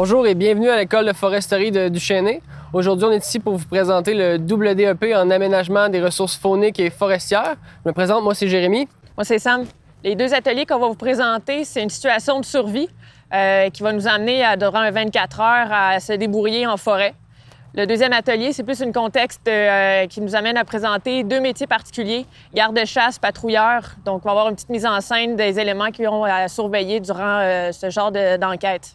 Bonjour et bienvenue à l'école de foresterie de Duchesnay. Aujourd'hui, on est ici pour vous présenter le double DEP en aménagement des ressources fauniques et forestières. Je me présente, moi c'est Jérémy. Moi c'est Sam. Les deux ateliers qu'on va vous présenter, c'est une situation de survie qui va nous amener durant 24 heures à se débrouiller en forêt. Le deuxième atelier, c'est plus un contexte qui nous amène à présenter deux métiers particuliers, garde-chasse, patrouilleur. Donc, on va avoir une petite mise en scène des éléments qui ont à surveiller durant ce genre d'enquête.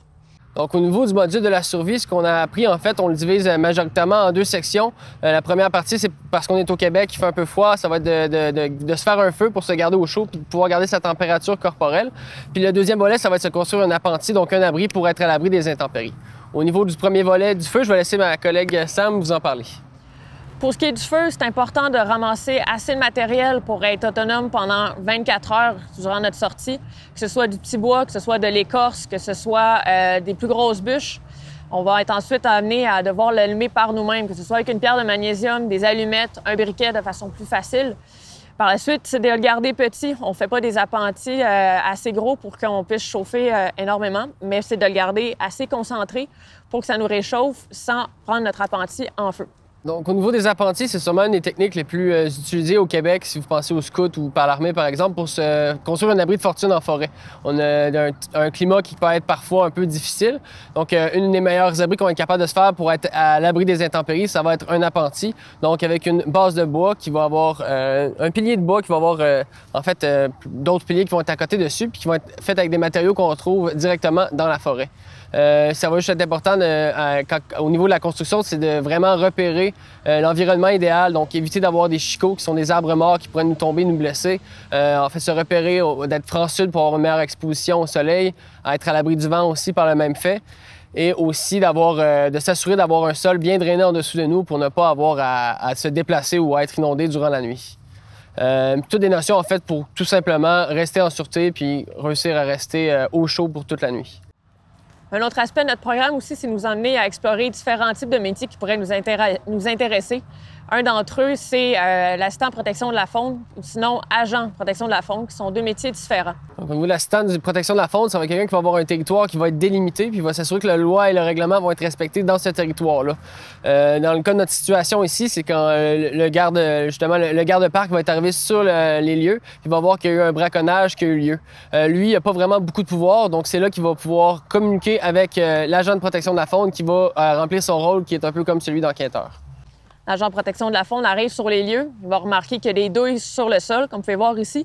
Donc, au niveau du module de la survie, ce qu'on a appris, en fait, on le divise majoritairement en deux sections. La première partie, c'est parce qu'on est au Québec, il fait un peu froid, ça va être de se faire un feu pour se garder au chaud puis de pouvoir garder sa température corporelle. Puis le deuxième volet, ça va être se construire un appentis, donc un abri pour être à l'abri des intempéries. Au niveau du premier volet du feu, je vais laisser ma collègue Sam vous en parler. Pour ce qui est du feu, c'est important de ramasser assez de matériel pour être autonome pendant 24 heures durant notre sortie, que ce soit du petit bois, que ce soit de l'écorce, que ce soit des plus grosses bûches. On va être ensuite amené à devoir l'allumer par nous-mêmes, que ce soit avec une pierre de magnésium, des allumettes, un briquet de façon plus facile. Par la suite, c'est de le garder petit. On ne fait pas des appentis assez gros pour qu'on puisse chauffer énormément, mais c'est de le garder assez concentré pour que ça nous réchauffe sans prendre notre appenti en feu. Donc, au niveau des appentis, c'est sûrement une des techniques les plus utilisées au Québec, si vous pensez aux scouts ou par l'armée, par exemple, pour se construire un abri de fortune en forêt. On a un climat qui peut être parfois un peu difficile. Donc, une des meilleures abris qu'on va être capable de se faire pour être à l'abri des intempéries, ça va être un appentis. Donc, avec une base de bois qui va avoir un pilier de bois qui va avoir, d'autres piliers qui vont être à côté dessus puis qui vont être faits avec des matériaux qu'on retrouve directement dans la forêt. Ça va juste être important au niveau de la construction, c'est de vraiment repérer l'environnement idéal, donc éviter d'avoir des chicots qui sont des arbres morts qui pourraient nous tomber, nous blesser. En fait, se repérer, d'être franc-sud pour avoir une meilleure exposition au soleil, être à l'abri du vent aussi par le même fait. Et aussi de s'assurer d'avoir un sol bien drainé en dessous de nous pour ne pas avoir à se déplacer ou à être inondé durant la nuit. Toutes des notions en fait pour tout simplement rester en sûreté puis réussir à rester au chaud pour toute la nuit. Un autre aspect de notre programme aussi, c'est nous emmener à explorer différents types de métiers qui pourraient nous intéresser. Un d'entre eux, c'est l'assistant protection de la faune, ou sinon agent protection de la faune, qui sont deux métiers différents. Donc, au niveau de l'assistant de protection de la faune, ça va être quelqu'un qui va avoir un territoire qui va être délimité, puis il va s'assurer que la loi et le règlement vont être respectés dans ce territoire-là. Dans le cas de notre situation ici, c'est quand le garde-parc va être arrivé sur les lieux, puis il va voir qu'il y a eu un braconnage qui a eu lieu. Lui, il n'a pas vraiment beaucoup de pouvoir, donc c'est là qu'il va pouvoir communiquer avec l'agent de protection de la faune qui va remplir son rôle qui est un peu comme celui d'enquêteur. L'agent de protection de la faune arrive sur les lieux. Il va remarquer qu'il y a des douilles sur le sol, comme vous pouvez voir ici.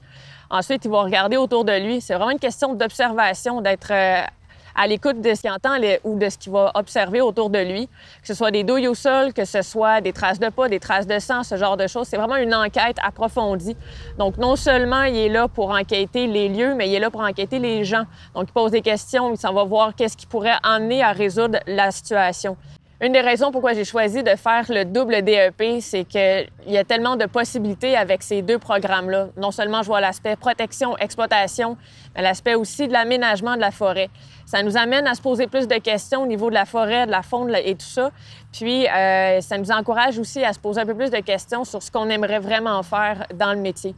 Ensuite, il va regarder autour de lui. C'est vraiment une question d'observation, d'être à l'écoute de ce qu'il entend ou de ce qu'il va observer autour de lui. Que ce soit des douilles au sol, que ce soit des traces de pas, des traces de sang, ce genre de choses. C'est vraiment une enquête approfondie. Donc, non seulement il est là pour enquêter les lieux, mais il est là pour enquêter les gens. Donc, il pose des questions, il s'en va voir qu'est-ce qui pourrait amener à résoudre la situation. Une des raisons pourquoi j'ai choisi de faire le double DEP, c'est qu'il y a tellement de possibilités avec ces deux programmes-là. Non seulement je vois l'aspect protection, exploitation, mais l'aspect aussi de l'aménagement de la forêt. Ça nous amène à se poser plus de questions au niveau de la forêt, de la faune et tout ça. Puis, ça nous encourage aussi à se poser un peu plus de questions sur ce qu'on aimerait vraiment faire dans le métier.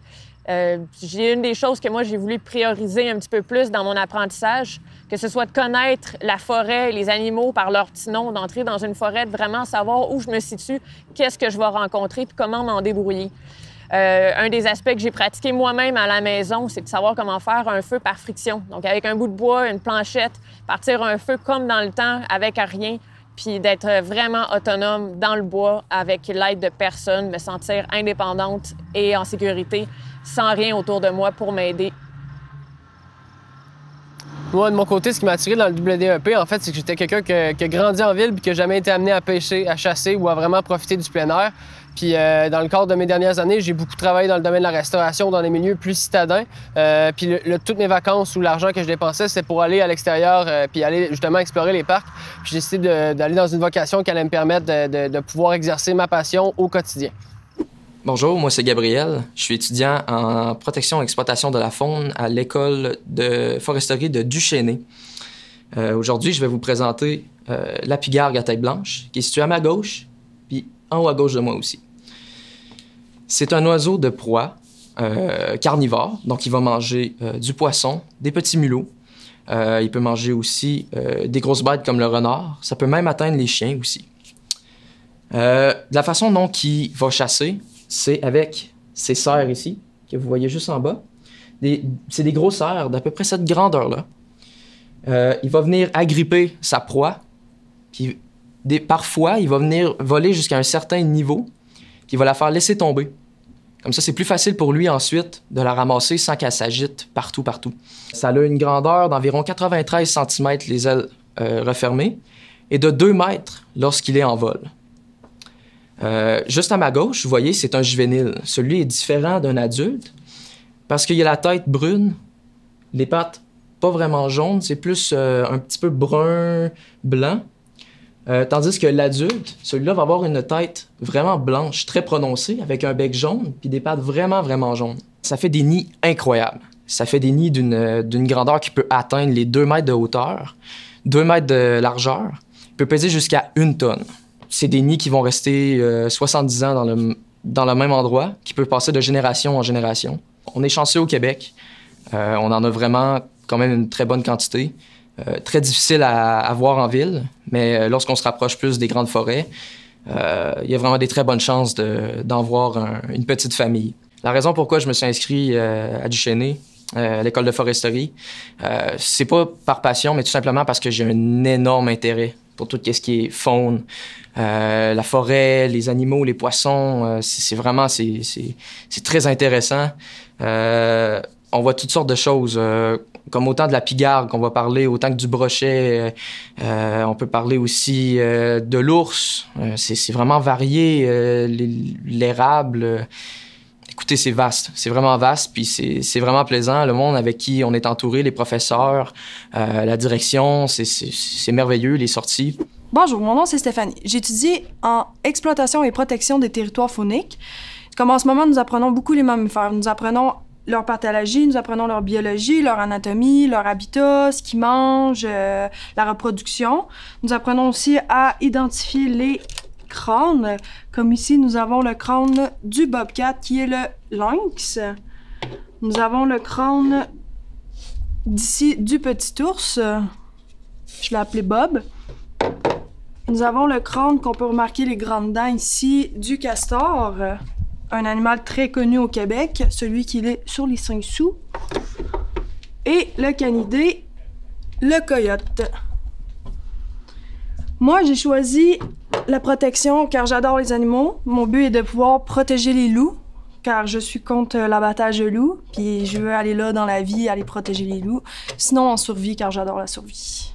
Une des choses que moi, j'ai voulu prioriser un petit peu plus dans mon apprentissage, que ce soit de connaître la forêt, les animaux par leur petit nom, d'entrer dans une forêt, de vraiment savoir où je me situe, qu'est-ce que je vais rencontrer, puis comment m'en débrouiller. Un des aspects que j'ai pratiqué moi-même à la maison, c'est de savoir comment faire un feu par friction. Donc, avec un bout de bois, une planchette, partir un feu comme dans le temps, avec rien, puis d'être vraiment autonome dans le bois avec l'aide de personne, me sentir indépendante et en sécurité, sans rien autour de moi pour m'aider. Moi, de mon côté, ce qui m'a attiré dans le WDEP, en fait, c'est que j'étais quelqu'un qui a grandi en ville puis qui n'a jamais été amené à pêcher, à chasser ou à vraiment profiter du plein air. Puis dans le cadre de mes dernières années, j'ai beaucoup travaillé dans le domaine de la restauration, dans des milieux plus citadins. Puis toutes mes vacances ou l'argent que je dépensais, c'était pour aller à l'extérieur puis aller justement explorer les parcs. Puis j'ai décidé d'aller dans une vocation qui allait me permettre de pouvoir exercer ma passion au quotidien. Bonjour, moi c'est Gabriel. Je suis étudiant en protection et exploitation de la faune à l'école de foresterie de Duchesnay. Aujourd'hui, je vais vous présenter la pigargue à tête blanche, qui est située à ma gauche, puis en haut à gauche de moi aussi. C'est un oiseau de proie carnivore, donc il va manger du poisson, des petits mulots, Il peut manger aussi des grosses bêtes comme le renard. Ça peut même atteindre les chiens aussi. La façon dont il va chasser, c'est avec ces serres ici, que vous voyez juste en bas. C'est des gros cerfs d'à peu près cette grandeur-là. Il va venir agripper sa proie, puis parfois, il va venir voler jusqu'à un certain niveau, qui va la faire laisser tomber. Comme ça, c'est plus facile pour lui ensuite de la ramasser sans qu'elle s'agite partout. Ça a une grandeur d'environ 93 cm les ailes refermées et de 2 mètres lorsqu'il est en vol. Juste à ma gauche, vous voyez, c'est un juvénile. Celui est différent d'un adulte parce qu'il a la tête brune, les pattes pas vraiment jaunes, c'est plus un petit peu brun-blanc. Tandis que l'adulte, celui-là va avoir une tête vraiment blanche, très prononcée, avec un bec jaune, puis des pattes vraiment jaunes. Ça fait des nids incroyables. Ça fait des nids d'une grandeur qui peut atteindre les 2 mètres de hauteur, 2 mètres de largeur, peut peser jusqu'à 1 tonne. C'est des nids qui vont rester 70 ans dans le même endroit, qui peut passer de génération en génération. On est chanceux au Québec. On en a vraiment quand même une très bonne quantité. Très difficile à voir en ville, mais lorsqu'on se rapproche plus des grandes forêts, il y a vraiment des très bonnes chances d'en voir une petite famille. La raison pourquoi je me suis inscrit à Duchesnay, à l'école de foresterie, c'est pas par passion, mais tout simplement parce que j'ai un énorme intérêt pour tout ce qui est faune, la forêt, les animaux, les poissons. C'est très intéressant. On voit toutes sortes de choses, comme autant de la pigargue qu'on va parler, autant que du brochet. On peut parler aussi de l'ours. C'est vraiment varié. L'érable. Écoutez, c'est vaste. C'est vraiment vaste, puis c'est vraiment plaisant. Le monde avec qui on est entouré, les professeurs, la direction, c'est merveilleux, les sorties. Bonjour, mon nom c'est Stéphanie. J'étudie en exploitation et protection des territoires fauniques. Comme en ce moment, nous apprenons beaucoup les mammifères. Nous apprenons leur pathologie, nous apprenons leur biologie, leur anatomie, leur habitat, ce qu'ils mangent, la reproduction. Nous apprenons aussi à identifier les crânes. Comme ici, nous avons le crâne du bobcat qui est le lynx. Nous avons le crâne d'ici du petit ours. Je l'ai appelé Bob. Nous avons le crâne qu'on peut remarquer les grandes dents ici du castor. Un animal très connu au Québec, celui qui est sur les 5 sous. Et le canidé, le coyote. Moi, j'ai choisi la protection car j'adore les animaux. Mon but est de pouvoir protéger les loups car je suis contre l'abattage de loups. Puis je veux aller là dans la vie, aller protéger les loups. Sinon, en survie car j'adore la survie.